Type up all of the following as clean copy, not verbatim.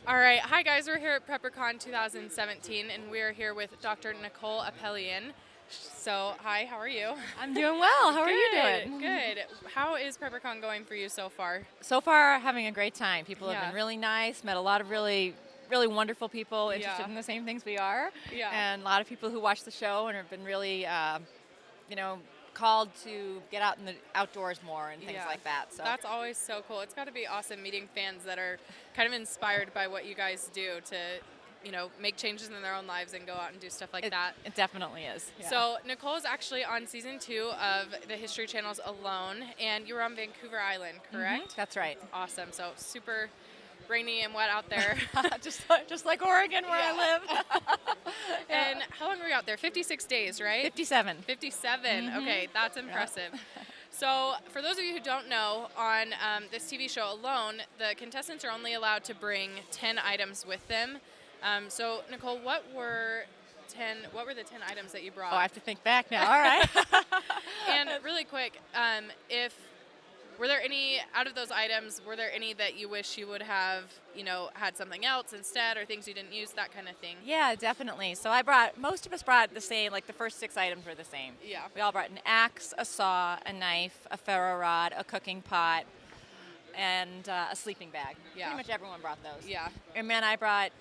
All right. Hi, guys. We're here at PrepperCon 2017, and we're here with Dr. Nicole Apelian. So, hi, how are you? I'm doing well. How are you Good, doing? good. How is PrepperCon going for you so far? So far, having a great time. People have Yeah. been really nice, met a lot of really wonderful people interested Yeah. in the same things we are, Yeah. and a lot of people who watch the show and have been really, you know, called to get out in the outdoors more and things Yeah. like that. So That's always so cool. It's got to be awesome meeting fans that are kind of inspired by what you guys do to, make changes in their own lives and go out and do stuff like that. it definitely is. Yeah. So Nicole's actually on season 2 of the History Channel's Alone, and you were on Vancouver Island, correct? That's right. Awesome. So super rainy and wet out there. just like Oregon where I live. And how long were you out there? 56 days, right? 57. 57. Okay, that's impressive. So for those of you who don't know, on this TV show Alone, the contestants are only allowed to bring 10 items with them. So Nicole, what were the 10 items that you brought? Oh, I have to think back now. All right. And really quick, were there any, out of those items, were there any that you wish you would have, had something else instead, or things you didn't use, that kind of thing? Yeah, definitely. So most of us brought the same, like the first 6 items were the same. Yeah. We all brought an axe, a saw, a knife, a ferro rod, a cooking pot, and a sleeping bag. Yeah. Pretty much everyone brought those. Yeah. And then I brought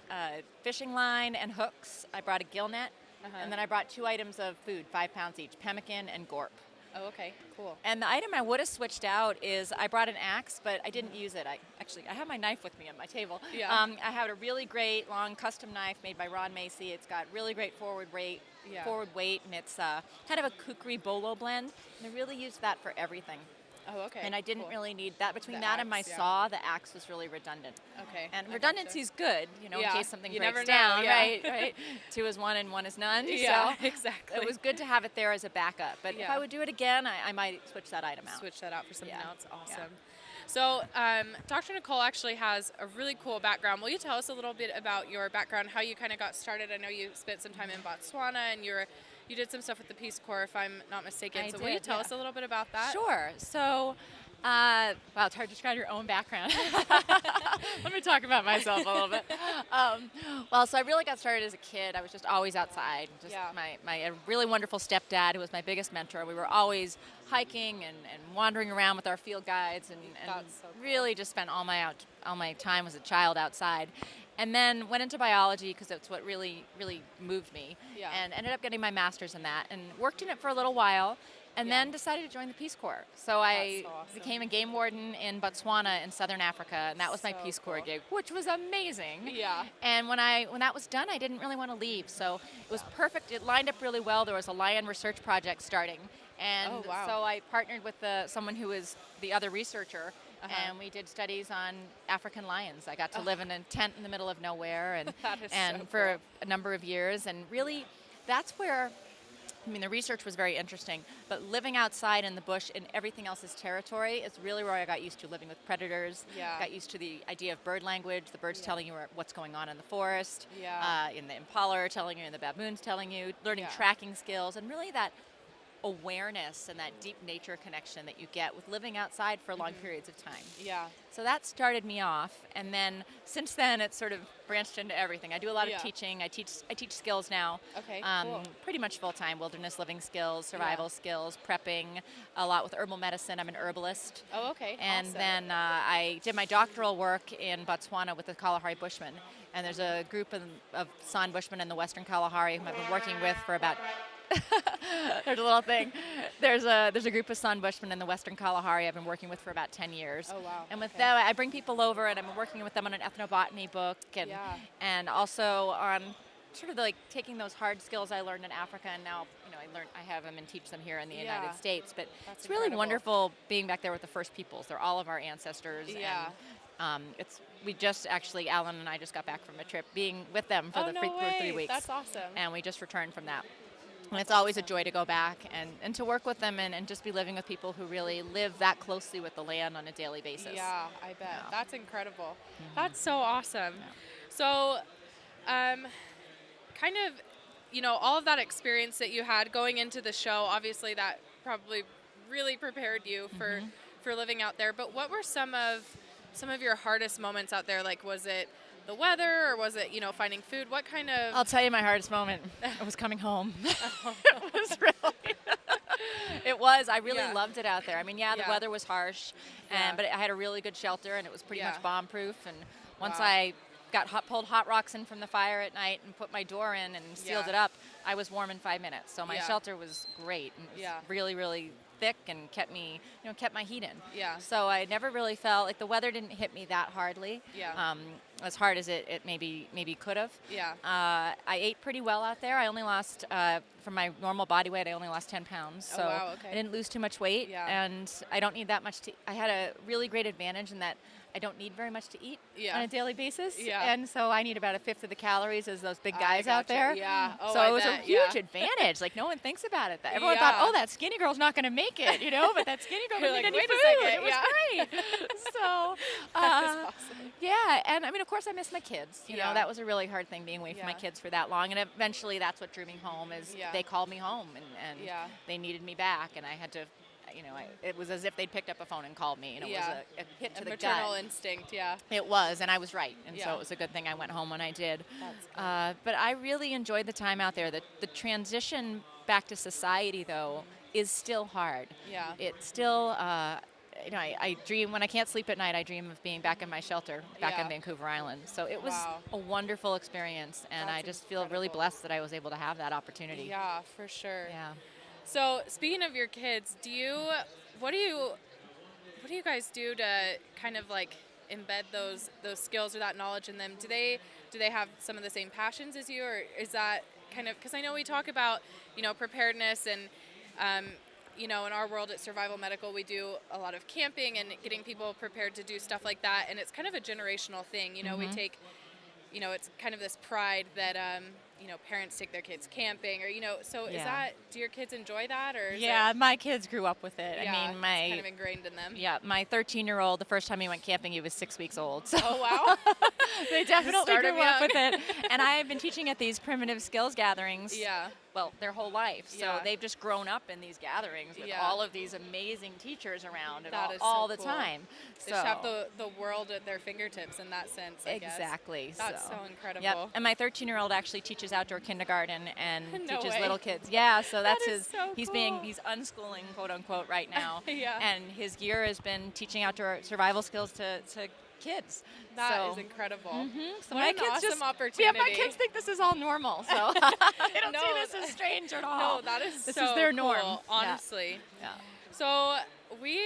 fishing line and hooks. I brought a gill net. And then I brought 2 items of food, 5 pounds each, pemmican and gorp. Oh, okay, cool. And the item I would have switched out is I brought an axe, but I didn't use it. I have my knife with me on my table. Yeah. I have a really great long custom knife made by Ron Macy. It's got really great forward weight, and it's kind of a kukri bolo blend. And I really used that for everything. Oh, okay. And I didn't really need that. Between The that and my axe, yeah. saw, the axe was really redundant. Okay. And I redundancy is good, in Yeah. case something You breaks never know, down, yeah. right? 2 is 1 and 1 is none. Yeah, So exactly. it was good to have it there as a backup. But if Yeah. I would do it again, I might switch that item out. Switch that out for something Yeah. else. Awesome. So, Dr. Nicole actually has a really cool background. Will you tell us a little bit about your background, how you kind of got started? I know you spent some time in Botswana, and you did some stuff with the Peace Corps, if I'm not mistaken. So will you tell us a little bit about that? Sure. So, wow, it's hard to describe your own background. Let me talk about myself a little bit. So I really got started as a kid. I was just always outside. My really wonderful stepdad, who was my biggest mentor, we were always hiking and wandering around with our field guides and That's so cool. really just spent all my time as a child outside. And then went into biology because that's what really, really moved me. Yeah. And ended up getting my master's in that and worked in it for a little while. And then decided to join the Peace Corps. So I so awesome. became a game warden in Botswana in southern Africa, and that was my So Peace Corps cool. gig, which was amazing. Yeah. And when that was done, I didn't really want to leave. So it was perfect. It lined up really well. There was a lion research project starting. And Oh, wow. so I partnered with someone who was the other researcher, and we did studies on African lions. I got to live in a tent in the middle of nowhere and That is and so for cool. a number of years. And really, that's where the research was very interesting, but living outside in the bush in everything else's territory is really where I got used to living with predators. Yeah. Got used to the idea of bird language, the birds telling you what's going on in the forest, Yeah. in the impala are telling you, and the baboons telling you, learning Yeah. tracking skills, and really that awareness and that deep nature connection that you get with living outside for long periods of time. Yeah. So that started me off, and then since then it's sort of branched into everything. I do a lot Yeah. of teaching. I teach skills now. Okay, cool. Pretty much full time. Wilderness living skills, survival skills, prepping, a lot with herbal medicine. I'm an herbalist. Oh, okay. And awesome. then I did my doctoral work in Botswana with the Kalahari Bushmen. And there's a group of San Bushmen in the Western Kalahari whom I've been working with for about there's a little thing. There's a group of San Bushmen in the Western Kalahari I've been working with for about 10 years. Oh, wow. And with Okay. that, I bring people over, and I'm working with them on an ethnobotany book, and also on sort of like taking those hard skills I learned in Africa, and now I have them and teach them here in the Yeah. United States. But That's it's really incredible. wonderful being back there with the First Peoples. They're all of our ancestors. Yeah. And Alan and I just got back from a trip being with them for Oh, for no 3 way. weeks. That's awesome. And we just returned from that. And it's always a joy to go back and to work with them and just be living with people who really live that closely with the land on a daily basis. Yeah, I bet. Yeah. That's incredible. That's so awesome. So, kind of, all of that experience that you had going into the show, obviously that probably really prepared you for living out there. But what were some of your hardest moments out there? Like, was it the weather, or was it, finding food? What kind of? I'll tell you my hardest moment. It was coming home. It was really. It was. I really loved it out there. I mean, the weather was harsh, but I had a really good shelter, and it was pretty much bomb-proof. And once I pulled hot rocks in from the fire at night and put my door in and sealed it up, I was warm in 5 minutes. So my shelter was great. And it was really, really thick and kept my heat in. Yeah. So I never really felt like the weather didn't hit me that hardly. Yeah. As hard as it maybe could have. Yeah. I ate pretty well out there. I only lost, from my normal body weight, I only lost 10 pounds. So I didn't lose too much weight. Yeah. And I don't need that much I had a really great advantage in that I don't need very much to eat on a daily basis. Yeah. And so I need about a fifth of the calories as those big guys out there. Yeah. Oh, so it was a huge advantage. Like, no one thinks about it. Everyone thought, oh, that skinny girl's not going to make it, but that skinny girl didn't need any food. It was great. So, that's awesome. Yeah. And I mean, of course, I miss my kids. You know, that was a really hard thing being away from my kids for that long. And eventually that's what drew me home is they called me home and they needed me back. And I had to, it was as if they'd picked up a phone and called me. It was a hit to the gut. Maternal instinct, It was, and I was right. And so it was a good thing I went home when I did. That's but I really enjoyed the time out there. The transition back to society, though, is still hard. Yeah. It's still, I dream, when I can't sleep at night, I dream of being back in my shelter, back on Vancouver Island. So it was a wonderful experience, and I just feel really blessed that I was able to have that opportunity. Yeah, for sure. Yeah. So speaking of your kids, what do you guys do to kind of like embed those skills or that knowledge in them? Do they have some of the same passions as you, or is that kind of, because I know we talk about preparedness and in our world at Survival Medical we do a lot of camping and getting people prepared to do stuff like that, and it's kind of a generational thing. We take it's kind of this pride that parents take their kids camping, or so is that, do your kids enjoy that, or is my kids grew up with it. I mean, it's kind of ingrained in them. My 13-year-old, the first time he went camping, he was 6 weeks old. So oh wow. They definitely grew up with it. And I have been teaching at these primitive skills gatherings their whole life. So they've just grown up in these gatherings with all of these amazing teachers around and all the time. They just have the world at their fingertips in that sense, I guess. Exactly. That's so incredible. Yep. And my 13-year-old actually teaches outdoor kindergarten and No teaches way. little kids. Yeah, so that's That is so he's unschooling, quote unquote, right now. Yeah. And his year has been teaching outdoor survival skills to kids. That is incredible. So what my an kids awesome just, opportunity. my kids think this is all normal, so they don't see this as strange at all. No, that is this so is their norm. cool, honestly. Yeah. So we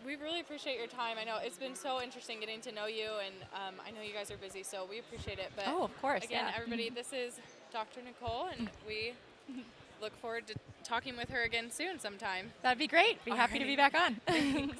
really appreciate your time. I know it's been so interesting getting to know you, and I know you guys are busy, so we appreciate it. But of course. Again, everybody, this is Dr. Nicole, and we look forward to talking with her again soon sometime. That'd be great. Be happy to be back on. Thanks.